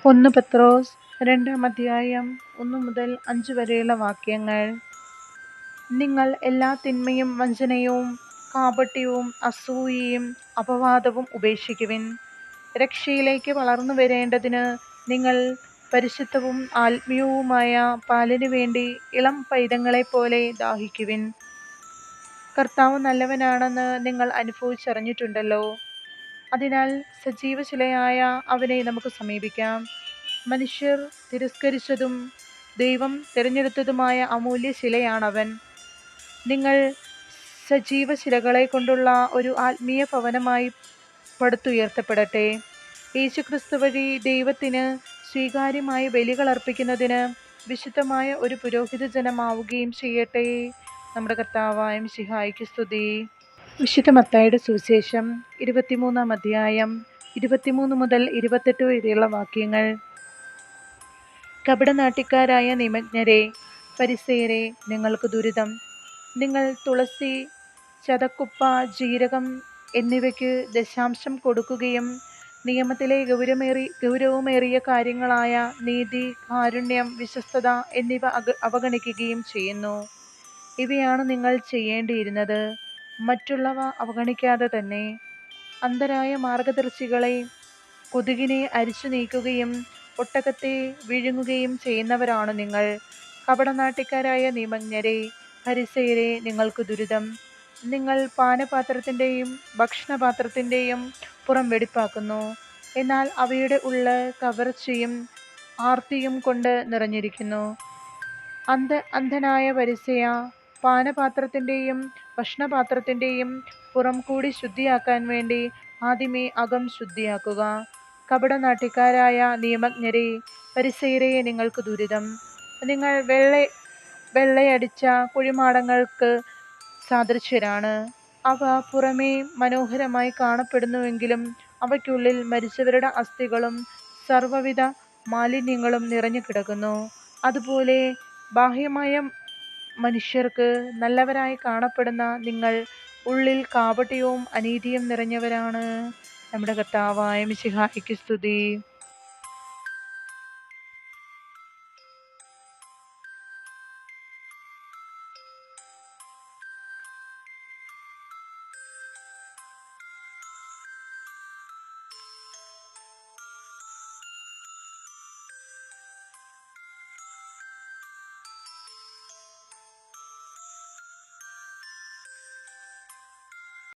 ഒന്ന് പത്രോസ് 2-ാം അധ്യായം 1 മുതൽ 5 വരെയുള്ള വാക്യങ്ങൾ. നിങ്ങൾ എല്ലാ തിന്മയും വഞ്ചനയും കാപട്യവും അസൂയയും അപവാദവും ഉപേക്ഷിക്കുവിൻ. രക്ഷയിലേക്ക് വളർന്നു വരേണ്ടതിന് നിങ്ങൾ പരിശുദ്ധവും ആത്മീയവുമായ പാലിനു വേണ്ടി ഇളം പൈതങ്ങളെപ്പോലെ ദാഹിക്കുവിൻ. കർത്താവ് നല്ലവനാണെന്ന് നിങ്ങൾ അനുഭവിച്ചറിഞ്ഞിട്ടുണ്ടല്ലോ. അതിനാൽ സജീവശിലയായ അവനെ നമുക്ക് സമീപിക്കാം. മനുഷ്യർ തിരസ്കരിച്ചതും ദൈവം തിരഞ്ഞെടുത്തതുമായ അമൂല്യ ശിലയാണവൻ. നിങ്ങൾ സജീവശിലകളെ കൊണ്ടുള്ള ഒരു ആത്മീയ ഭവനമായി പടുത്തുയർത്തപ്പെടട്ടെ. യേശുക്രിസ്തു വഴി ദൈവത്തിന് സ്വീകാര്യമായ ബലികൾ അർപ്പിക്കുന്നതിന് വിശുദ്ധമായ ഒരു പുരോഹിത ജനമാവുകയും ചെയ്യട്ടെ. നമ്മുടെ കർത്താവായ മിശിഹായ്ക്ക് സ്തുതി. വിശുദ്ധ മത്തായിയുടെ സുവിശേഷം 23-ാം അധ്യായം 23 മുതൽ 28 വരെയുള്ള വാക്യങ്ങൾ. കപടനാട്യക്കാരായ നിമഗ്നരെ, ഫരിസേയരെ, നിങ്ങൾക്ക് ദുരിതം. നിങ്ങൾ തുളസി, ചതക്കുപ്പ, ജീരകം എന്നിവയ്ക്ക് ദശാംശം കൊടുക്കുകയും നിയമത്തിലെ ഗൗരവമേറിയ കാര്യങ്ങളായ നീതി, കാരുണ്യം, വിശ്വസ്തത എന്നിവ അവഗണിക്കുകയും ചെയ്യുന്നു. ഇവയാണ് നിങ്ങൾ ചെയ്യേണ്ടിയിരുന്നത്. മറ്റുള്ളവ അവഗണിക്കാതെ തന്നെ. അന്ധരായ മാർഗദർശികളെ, കൊതുകിനെ അരിച്ചു നീക്കുകയും ഒട്ടകത്തെ വിഴുങ്ങുകയും ചെയ്യുന്നവരാണ് നിങ്ങൾ. കപടനാട്യക്കാരായ നിമഗ്നരെ, ഫരിസേയരെ, നിങ്ങൾക്ക് ദുരിതം. നിങ്ങൾ പാനപാത്രത്തിൻ്റെയും ഭക്ഷണപാത്രത്തിൻ്റെയും പുറം വെടിപ്പാക്കുന്നു, എന്നാൽ അവയുടെ ഉള്ള് കവർച്ചയും ആർത്തിയും കൊണ്ട് നിറഞ്ഞിരിക്കുന്നു. അന്ധനായ ഫരിസേയ, പാനപാത്രത്തിൻ്റെയും ഭക്ഷണപാത്രത്തിൻ്റെയും പുറം കൂടി ശുദ്ധിയാക്കാൻ വേണ്ടി ആദ്യമേ അകം ശുദ്ധിയാക്കുക. കപടനാട്യക്കാരായ നിയമജ്ഞരെ, ഫരിസേയരെ, നിങ്ങൾക്ക് ദുരിതം. നിങ്ങൾ വെള്ളയടിച്ച കുഴിമാടങ്ങൾക്ക് സാദൃശ്യരാണ്. അവ പുറമേ മനോഹരമായി കാണപ്പെടുന്നുവെങ്കിലും അവയ്ക്കുള്ളിൽ മരിച്ചവരുടെ അസ്ഥികളും സർവ്വവിധ മാലിന്യങ്ങളും നിറഞ്ഞു കിടക്കുന്നു. അതുപോലെ ബാഹ്യമായ മനുഷ്യർക്ക് നല്ലവരായി കാണപ്പെടുന്ന നിങ്ങൾ ഉള്ളിൽ കാപട്യവും അനീതിയും നിറഞ്ഞവരാണ്. നമ്മുടെ കർത്താവായ മിശിഹായ്ക്ക് സ്തുതി.